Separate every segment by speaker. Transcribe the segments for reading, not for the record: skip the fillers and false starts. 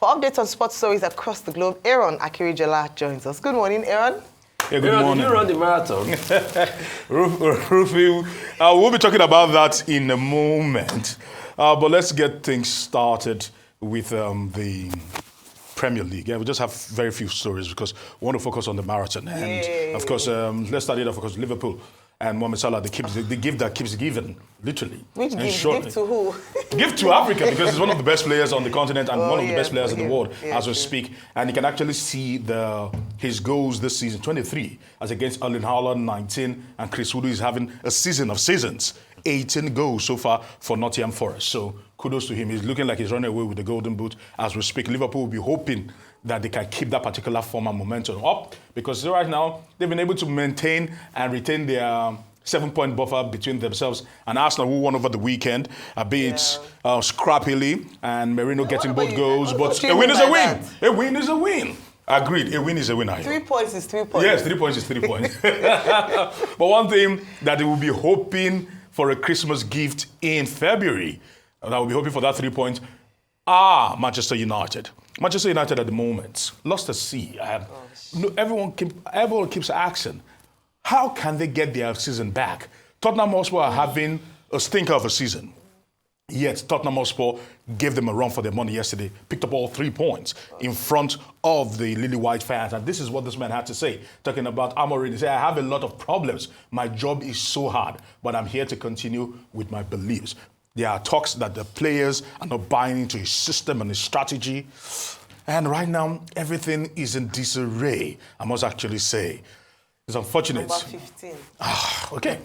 Speaker 1: For updates on sports stories across the globe, Aaron Akirijola joins us. Good morning, Aaron.
Speaker 2: Yeah, good morning.
Speaker 3: Did you run the marathon?
Speaker 2: Rufy, we'll be talking about that in a moment. But let's get things started with the Premier League. Yeah, we just have very few stories because we want to focus on the marathon. And of course, let's start it off because Liverpool and Mohamed Salah, the gift that keeps giving, literally.
Speaker 1: Which gift? Gift to who?
Speaker 2: Gift to Africa, because he's one of the best players on the continent and one of the best players in the world as we speak. And you can actually see his goals this season, 23, as against Erling Haaland, 19, and Chris Wood is having a season of seasons. 18 goals so far for Nottingham Forest. So kudos to him. He's looking like he's running away with the golden boot as we speak. Liverpool will be hoping that they can keep that particular form and momentum up because right now they've been able to maintain and retain their 7-point buffer between themselves and Arsenal, who won over the weekend, a bit scrappily, and Merino getting both goals. But a win is a win. A win is a win. Agreed. A win is a win.
Speaker 1: 3 points is 3 points.
Speaker 2: Yes, 3 points is 3 points. But one thing that they will be hoping for a Christmas gift in February, that will be hoping for that 3 points, Manchester United. Manchester United at the moment lost at sea. Everyone keeps asking, how can they get their season back? Tottenham Hotspur are having a stinker of a season. Yet Tottenham Hotspur gave them a run for their money yesterday, picked up all 3 points in front of the Lily White fans. And this is what this man had to say, talking about Amorim. He said, I have a lot of problems. My job is so hard, but I'm here to continue with my beliefs. There are talks that the players are not buying into his system and his strategy. And right now, everything is in disarray, I must actually say. It's unfortunate.
Speaker 1: Number 15.
Speaker 2: Okay.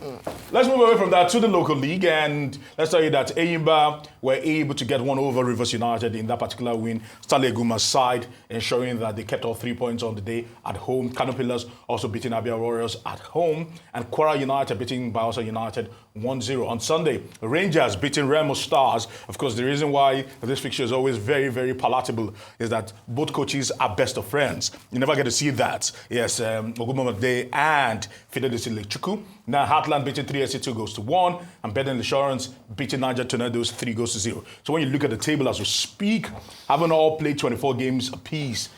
Speaker 2: Let's move away from that to the local league, and let's tell you that Eyimba were able to get one over Rivers United in that particular win. Stanley Eguma's side, ensuring that they kept all 3 points on the day at home. Kano Pillars also beating Abia Warriors at home, and Kwara United beating Bayelsa United 1-0. On Sunday, Rangers beating Remo Stars. Of course, the reason why this fixture is always very, very palatable is that both coaches are best of friends. You never get to see that. Yes, Ogumomade and Fidelity Lechukwu. Now, Heartland beating 3SC 2-1, and Beden Insurance beating Niger Tornadoes 3-0. So when you look at the table as we speak, having all played 24 games apiece,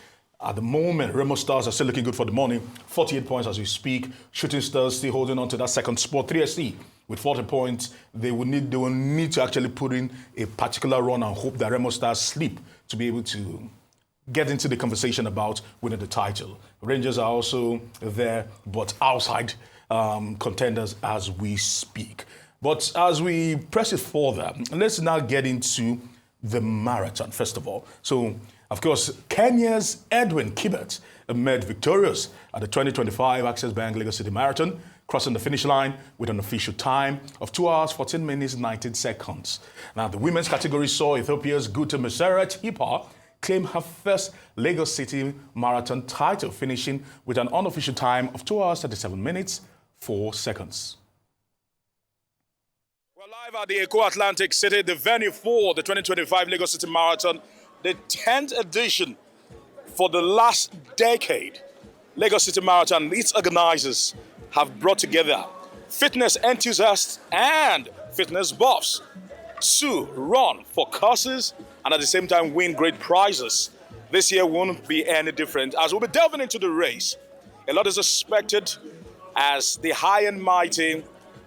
Speaker 2: at the moment, Remo Stars are still looking good for the money. 48 points as we speak. Shooting Stars still holding on to that second spot. 3SC with 40 points. They will need to actually put in a particular run and hope that Remo Stars sleep to be able to get into the conversation about winning the title. Rangers are also there, but outside contenders as we speak. But as we press it further, let's now get into the marathon, first of all. So, of course, Kenya's Edwin Kibet emerged victorious at the 2025 Access Bank Lagos City Marathon, crossing the finish line with an official time of 2 hours, 14 minutes, 19 seconds. Now, the women's category saw Ethiopia's Guta Meseret Hipa claim her first Lagos City Marathon title, finishing with an unofficial time of 2 hours, 37 minutes, 4 seconds. We're live at the Eco Atlantic City, the venue for the 2025 Lagos City Marathon, the 10th edition for the last decade. Lagos City Marathon and its organizers have brought together fitness enthusiasts and fitness buffs to run for causes and at the same time win great prizes. This year won't be any different as we'll be delving into the race. A lot is expected as the high and mighty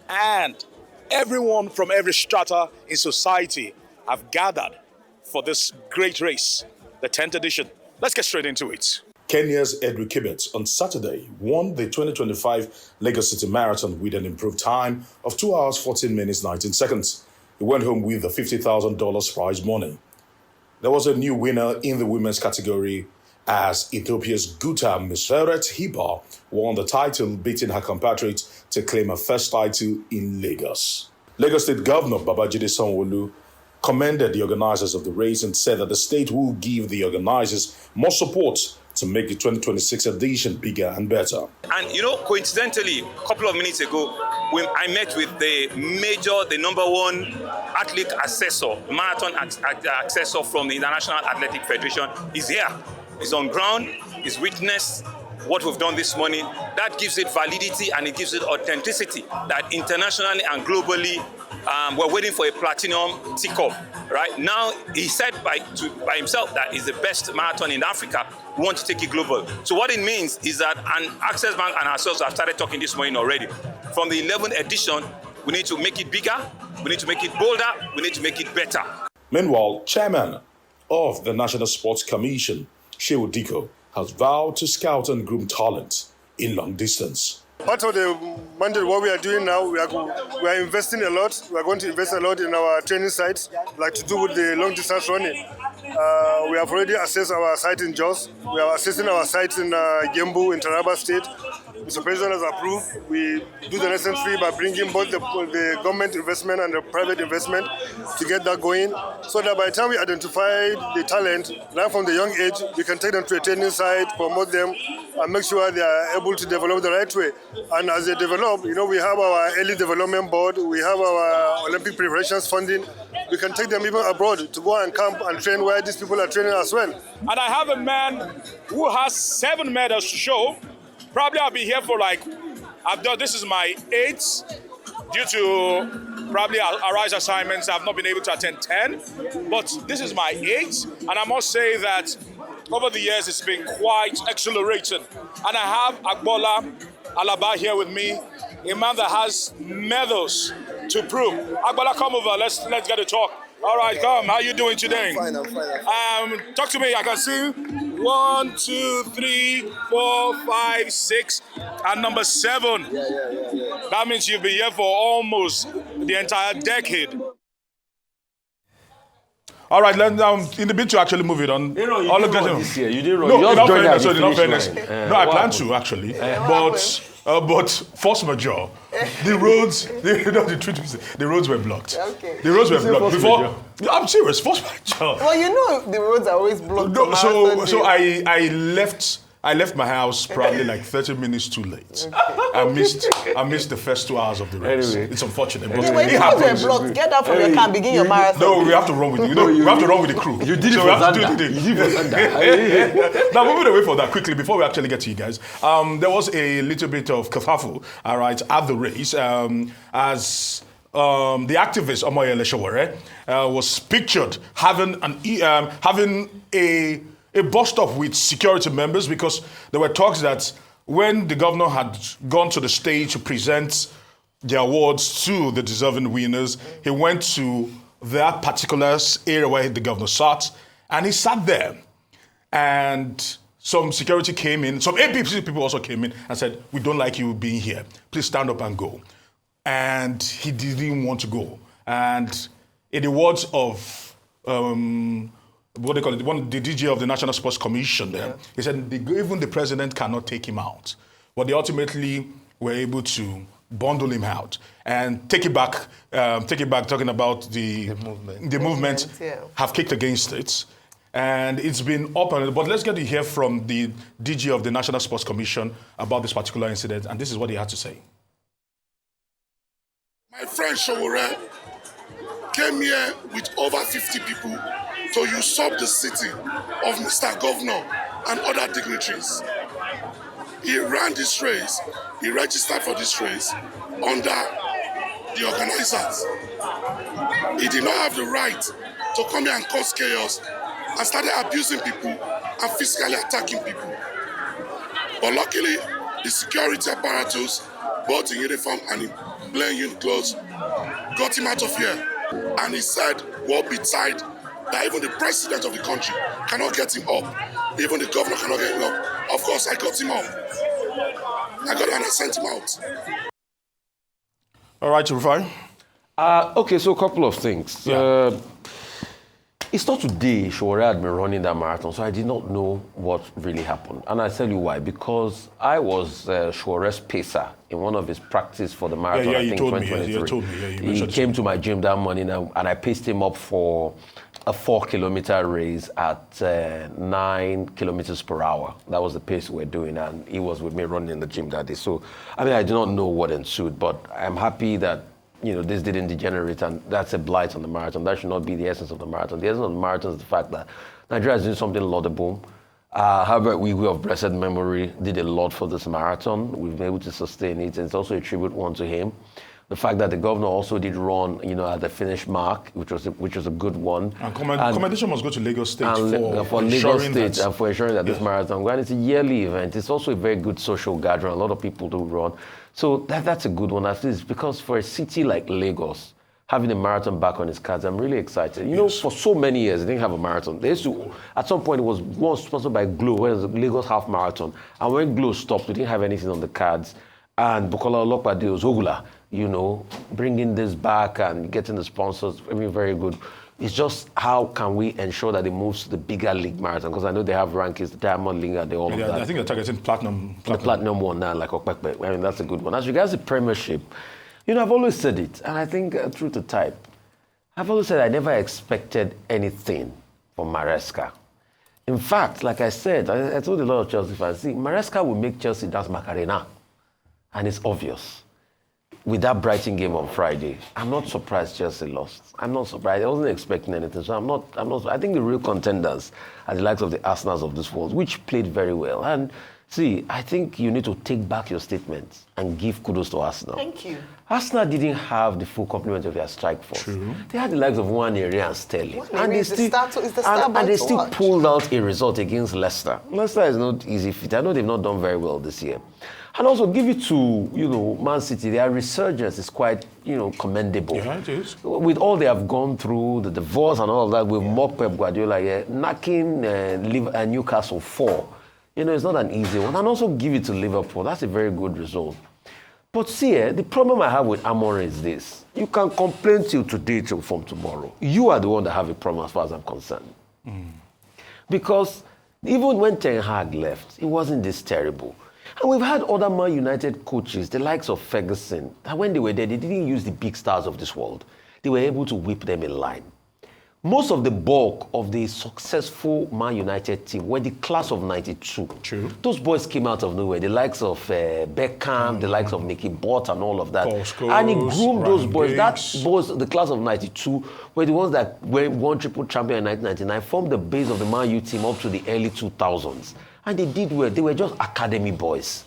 Speaker 2: and everyone from every strata in society have gathered for this great race, the 10th edition. Let's get straight into it. Kenya's Edwin Kibet on Saturday won the 2025 Lagos City Marathon with an improved time of 2 hours, 14 minutes, 19 seconds. He went home with the $50,000 prize money. There was a new winner in the women's category as Ethiopia's Guta Meseret Hipa won the title, beating her compatriot to claim her first title in Lagos. Lagos State Governor Babajide Sanwo-Olu commended the organizers of the race and said that the state will give the organizers more support to make the 2026 edition bigger and better.
Speaker 4: And coincidentally, a couple of minutes ago, when I met with the number one athlete assessor, marathon assessor from the International Athletic Federation. He's here. He's on ground. He's witnessed what we've done this morning, that gives it validity and it gives it authenticity that internationally and globally we're waiting for a platinum tick-off, right? Now, he said by himself that it's the best marathon in Africa. We want to take it global. So what it means is that Access Bank and ourselves have started talking this morning already. From the 11th edition, we need to make it bigger, we need to make it bolder, we need to make it better.
Speaker 2: Meanwhile, chairman of the National Sports Commission, Shehu Diko, has vowed to scout and groom talent in long distance.
Speaker 3: Part of the mandate, what we are doing now, we are investing a lot. We are going to invest a lot in our training sites, like to do with the long distance running. We have already assessed our site in Jos. We are assessing our sites in Gembu, in Taraba State. Mr. President has approved. We do the necessary by bringing both the government investment and the private investment to get that going, so that by the time we identify the talent, right from the young age, we can take them to a training site, promote them, and make sure they are able to develop the right way. And as they develop, we have our early development board, we have our Olympic preparations funding. We can take them even abroad to go and camp and train where these people are training as well.
Speaker 2: And I have a man who has 7 medals to show. Probably I'll be here for this is my 8th. Due to probably Arise assignments, I've not been able to attend 10. But this is my 8th. And I must say that over the years, it's been quite exhilarating. And I have Agbola Alaba here with me, a man that has medals to prove. Agbola, come over. Let's get a talk. All right, come. How are you doing today?
Speaker 3: I'm fine.
Speaker 2: Talk to me. I can see 1, 2, 3, 4, 5, 6, and number 7.
Speaker 3: Yeah.
Speaker 2: That means you've been here for almost the entire decade. All right, let's in the bid to actually move it on.
Speaker 5: You didn't run this year. You didn't run.
Speaker 2: No,
Speaker 5: You just joined at the
Speaker 2: not
Speaker 5: finish
Speaker 2: fairness.
Speaker 5: line.
Speaker 2: No, I plan to actually, but force majeure. The roads, the roads were blocked.
Speaker 1: Okay.
Speaker 2: The roads were blocked before. I'm serious, force majeure.
Speaker 1: Well, the roads are always blocked.
Speaker 2: No, so I left my house probably 30 minutes too late. Okay. I missed the first 2 hours of the race.
Speaker 5: Anyway.
Speaker 2: It's unfortunate, but
Speaker 1: Yeah, but
Speaker 2: it
Speaker 1: if the roads
Speaker 2: happens.
Speaker 1: were blocked, get out from your car, begin your marathon.
Speaker 2: No, we have to run with you. We have to run with the crew.
Speaker 5: You did it
Speaker 2: so
Speaker 5: for
Speaker 2: we have to
Speaker 5: Zanda.
Speaker 2: do it.
Speaker 5: You did it for Zanda.
Speaker 2: Now, moving away from that quickly, before we actually get to you guys, there was a little bit of kerfuffle, all right, at the race, as the activist Omoyele Sowore was pictured having a bust-up with security members, because there were talks that when the governor had gone to the stage to present the awards to the deserving winners, he went to that particular area where the governor sat, and he sat there. And some security came in, some APC people also came in and said, "We don't like you being here. Please stand up and go." And he didn't want to go. And in the words of what they call it, the DG of the National Sports Commission there, he said even the president cannot take him out. But they ultimately were able to bundle him out and take it back, talking about the movement have kicked against it. And it's been up and but let's get to hear from the DG of the National Sports Commission about this particular incident, and this is what he had to say.
Speaker 6: My friend Sowore came here with over 50 people to usurp the city of Mr. Governor and other dignitaries. He ran this race, he registered for this race under the organizers. He did not have the right to come here and cause chaos and started abusing people and physically attacking people. But luckily, the security apparatus, both in uniform and in plain union clothes, got him out of here. And he said, woe betide that even the president of the country cannot get him up. Even the governor cannot get him up. Of course, I got him up. I got him and I sent him out.
Speaker 2: All right, Rufai.
Speaker 5: Okay, so a couple of things.
Speaker 2: Yeah.
Speaker 5: It's not today Sowore had been running that marathon, so I did not know what really happened. And I'll tell you why. Because I was Sowore's pacer in one of his practice for the marathon, I think 2023.
Speaker 2: You told me.
Speaker 5: He came to my gym that morning and I paced him up for a 4-kilometer race at 9 kilometers per hour. That was the pace we were doing, and he was with me running in the gym that day. So, I mean, I do not know what ensued, but I'm happy that this didn't degenerate, and that's a blight on the marathon. That should not be the essence of the marathon. The essence of the marathon is the fact that Nigeria is doing something laudable. Herbert Wigwe of blessed memory did a lot for this marathon. We've been able to sustain it, and it's also a tribute one to him. The fact that the governor also did run, at the finish mark, which was a good one.
Speaker 2: And commendation must go to Lagos State
Speaker 5: for Lagos State and for ensuring that this marathon, and it's a yearly event. It's also a very good social gathering. A lot of people do run, so that's a good one. At least because for a city like Lagos, having a marathon back on its cards, I'm really excited. For so many years, they didn't have a marathon. They used to, at some point, it was once sponsored by Glo, where it was the Lagos Half Marathon. And when Glo stopped, we didn't have anything on the cards. And Bukola Olopade Ozogula, bringing this back and getting the sponsors, very good. It's just how can we ensure that it moves to the bigger league marathon? Because I know they have rankings, the Diamond League, and they all of that.
Speaker 2: I think they're targeting platinum.
Speaker 5: The platinum one now, like Okpekpe. That's a good one. As regards the Premiership, I've always said it, and I think true to type, I've always said I never expected anything from Maresca. In fact, like I said, I told a lot of Chelsea fans, Maresca will make Chelsea dance Macarena, and it's obvious. With that Brighton game on Friday, I'm not surprised Chelsea lost. I'm not surprised. I wasn't expecting anything, so I'm not. I think the real contenders are the likes of the Arsenals of this world, which played very well. And I think you need to take back your statements and give kudos to Arsenal.
Speaker 1: Thank you.
Speaker 5: Arsenal didn't have the full complement of their strike force.
Speaker 2: True.
Speaker 5: They had the likes of Nwaneri and Sterling.
Speaker 1: And
Speaker 5: they still pulled out a result against Leicester. Leicester is not easy fit. I know they've not done very well this year. And also give it to, Man City. Their resurgence is quite, commendable.
Speaker 2: Yeah, it is.
Speaker 5: With all they have gone through, the divorce and all of that, with mock Pep Guardiola, knocking Newcastle 4. It's not an easy one. And also give it to Liverpool. That's a very good result. But the problem I have with Amorim is this. You can complain till today, till from tomorrow. You are the one that have a problem as far as I'm concerned. Because even when Ten Hag left, it wasn't this terrible. And we've had other Man United coaches, the likes of Ferguson, that when they were there, they didn't use the big stars of this world. They were able to whip them in line. Most of the bulk of the successful Man United team were the class of 92.
Speaker 2: True.
Speaker 5: Those boys came out of nowhere. The likes of Beckham, the likes of Nicky Butt and all of that. And he groomed those boys. That boys, the class of 92, were the ones that won triple champion in 1999, formed the base of the Man U team up to the early 2000s. And they did well. They were just academy boys.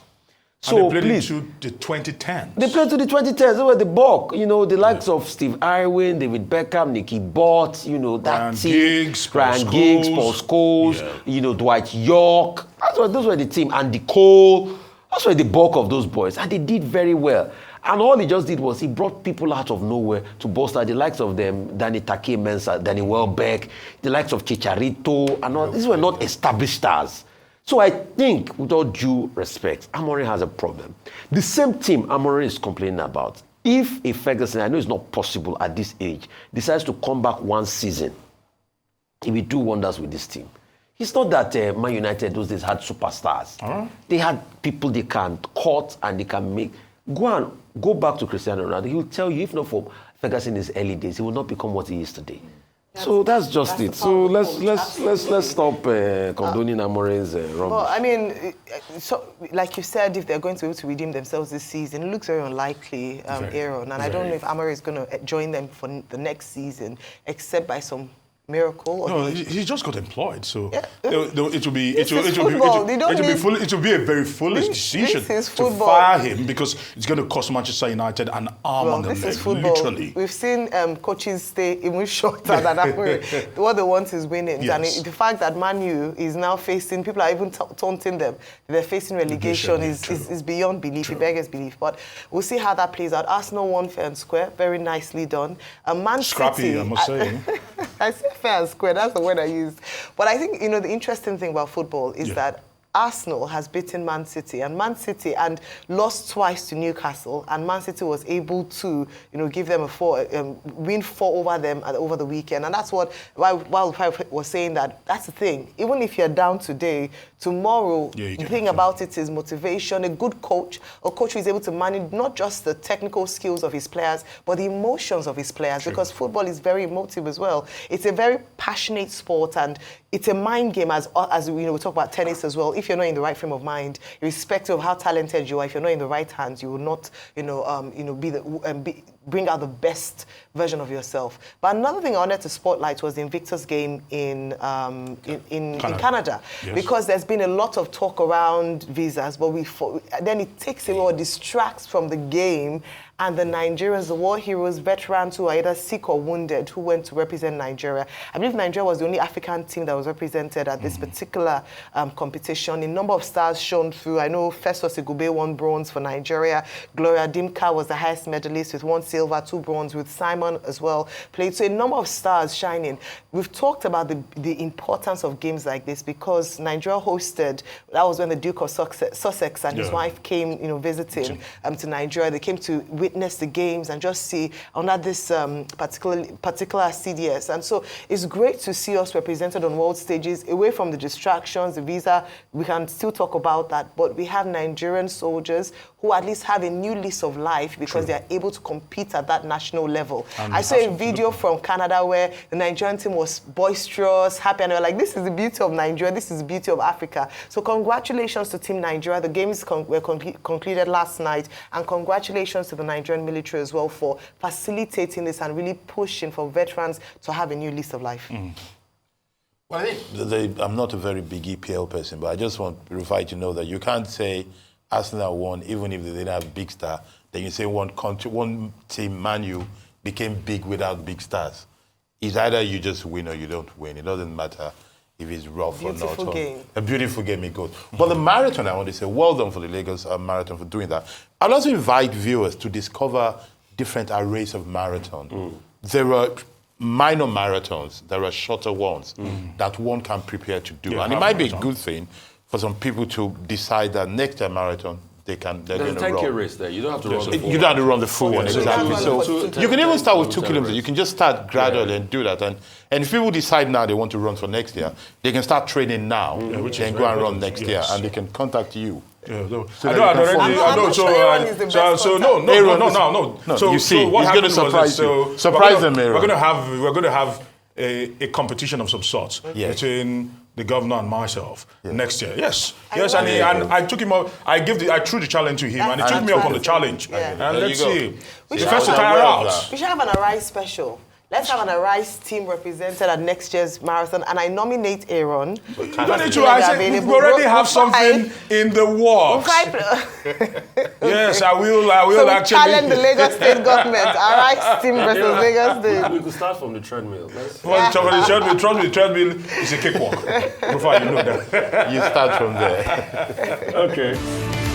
Speaker 2: So and they played into the 2010s.
Speaker 5: They played to the 2010s. They were the bulk. The likes of Steve Irwin, David Beckham, Nicky Butt, that team. Ryan Giggs, Paul Scholes, Dwight York. Those were the team. Andy Cole. Those were the bulk of those boys. And they did very well. And all he just did was he brought people out of nowhere to bolster the likes of them, Danny Take-Mensah, Danny Welbeck, the likes of Chicharito. And all. These were not established stars. So I think, with all due respect, Amorim has a problem. The same team Amorim is complaining about. If a Ferguson, I know it's not possible at this age, decides to come back one season, he will do wonders with this team. It's not that Man United those days had superstars. They had people they can cut and they can make. Go back to Cristiano Ronaldo. He will tell you, if not for Ferguson in his early days, he will not become what he is today. So that's just it. So let's stop condoning Amorim's rubbish.
Speaker 1: Well, so like you said, if they're going to be able to redeem themselves this season, it looks very unlikely, Aaron. And I don't know if Amorim is going to join them for the next season, except by some miracle.
Speaker 2: No, he just got employed, so it will be a very foolish decision to fire him because it's going to cost Manchester United an arm on the leg. This is football. Literally.
Speaker 1: We've seen coaches stay even shorter than that. What they want is winning. Yes. And the fact that Man U is now facing, people are even taunting them, they're facing relegation is beyond belief. It beggars belief. But we'll see how that plays out. Arsenal won fair and square, very nicely done. Man
Speaker 2: Scrappy,
Speaker 1: City,
Speaker 2: I must say.
Speaker 1: I say fair and square, that's the word I used. But I think, the interesting thing about football is that Arsenal has beaten Man City and lost twice to Newcastle, and Man City was able to, give them win 4 over them over the weekend. And that's what, while Pipe was saying that's the thing. Even if you're down today, tomorrow, the thing about it is motivation. A good coach, a coach who is able to manage not just the technical skills of his players, but the emotions of his players, because football is very emotive as well. It's a very passionate sport, and it's a mind game, as we talk about tennis as well. If you're not in the right frame of mind, irrespective of how talented you are, if you're not in the right hands, you will not, bring out the best version of yourself. But another thing I wanted to spotlight was the Invictus game in Canada.
Speaker 2: Yes.
Speaker 1: Because there's been a lot of talk around visas, but then it takes away or distracts from the game, and the Nigerians, the war heroes, veterans who are either sick or wounded, who went to represent Nigeria. I believe Nigeria was the only African team that was represented at this particular competition. A number of stars shone through. I know Festus Igube won bronze for Nigeria. Gloria Dimka was the highest medalist with 1 silver, 2 bronze, with Simon as well played. So a number of stars shining. We've talked about the importance of games like this because Nigeria hosted, that was when the Duke of Sussex and his wife came, visiting to Nigeria. They came to witness the games and just see under this particular CDS. And so it's great to see us represented on world stages, away from the distractions, the visa. We can still talk about that, but we have Nigerian soldiers who at least have a new lease of life because they are able to compete at that national level. I saw a video from Canada where the Nigerian team was boisterous, happy, and they were like, this is the beauty of Nigeria, this is the beauty of Africa. So congratulations to Team Nigeria. The games were concluded last night, and congratulations to the Nigerian military as well for facilitating this and really pushing for veterans to have a new lease of life.
Speaker 7: Well, I think I'm not a very big EPL person, but I just want Rufai to know that you can't say Arsenal won even if they didn't have a big star. Then you say one team, Man U, became big without big stars. It's either you just win or you don't win. It doesn't matter if it's rough or not.
Speaker 1: Beautiful game.
Speaker 7: A beautiful game it goes. But the marathon, I want to say, well done for the Lagos Marathon for doing that. I'd also invite viewers to discover different arrays of marathon. There are minor marathons, there are shorter ones that one can prepare to do. And it might be a good thing for some people to decide that next year marathon, they're going to run.
Speaker 5: There's a 10K race there. You don't have to run the full
Speaker 7: You don't have to run the full one, exactly. So you can even start with 2 kilometers.
Speaker 5: race.
Speaker 7: You can just start gradually and do that. And if people decide now they want to run for next year, they can start training now, then go and run next year, and they can contact you.
Speaker 2: Yeah, no.
Speaker 7: So
Speaker 2: I
Speaker 7: that
Speaker 2: know,
Speaker 7: you can
Speaker 2: I
Speaker 1: I'm
Speaker 2: know.
Speaker 1: not sure Aaron is the best
Speaker 7: No.
Speaker 2: So
Speaker 7: you see,
Speaker 2: what
Speaker 7: he's going to
Speaker 2: happened was
Speaker 7: surprise
Speaker 2: that,
Speaker 7: you. Surprise them, Aaron.
Speaker 2: We're going to have a competition of some sort between the governor and myself next year. Yes, and I took him up. I threw the challenge to him, and he took me up on the challenge. And let's see.
Speaker 1: We
Speaker 2: The
Speaker 1: should
Speaker 2: first to
Speaker 1: have
Speaker 2: tire out.
Speaker 1: We should have an Arise special. Let's have an Arise team represented at next year's marathon, and I nominate Aaron.
Speaker 2: You don't need to. I said we already have something in the works. Yes, I will
Speaker 1: So we
Speaker 2: actually
Speaker 1: challenge the Lagos State government. Arise team versus Lagos State.
Speaker 5: We could start from the treadmill.
Speaker 2: Trust me, the treadmill is a cakewalk. Before you know that.
Speaker 7: You start from there.
Speaker 2: Okay.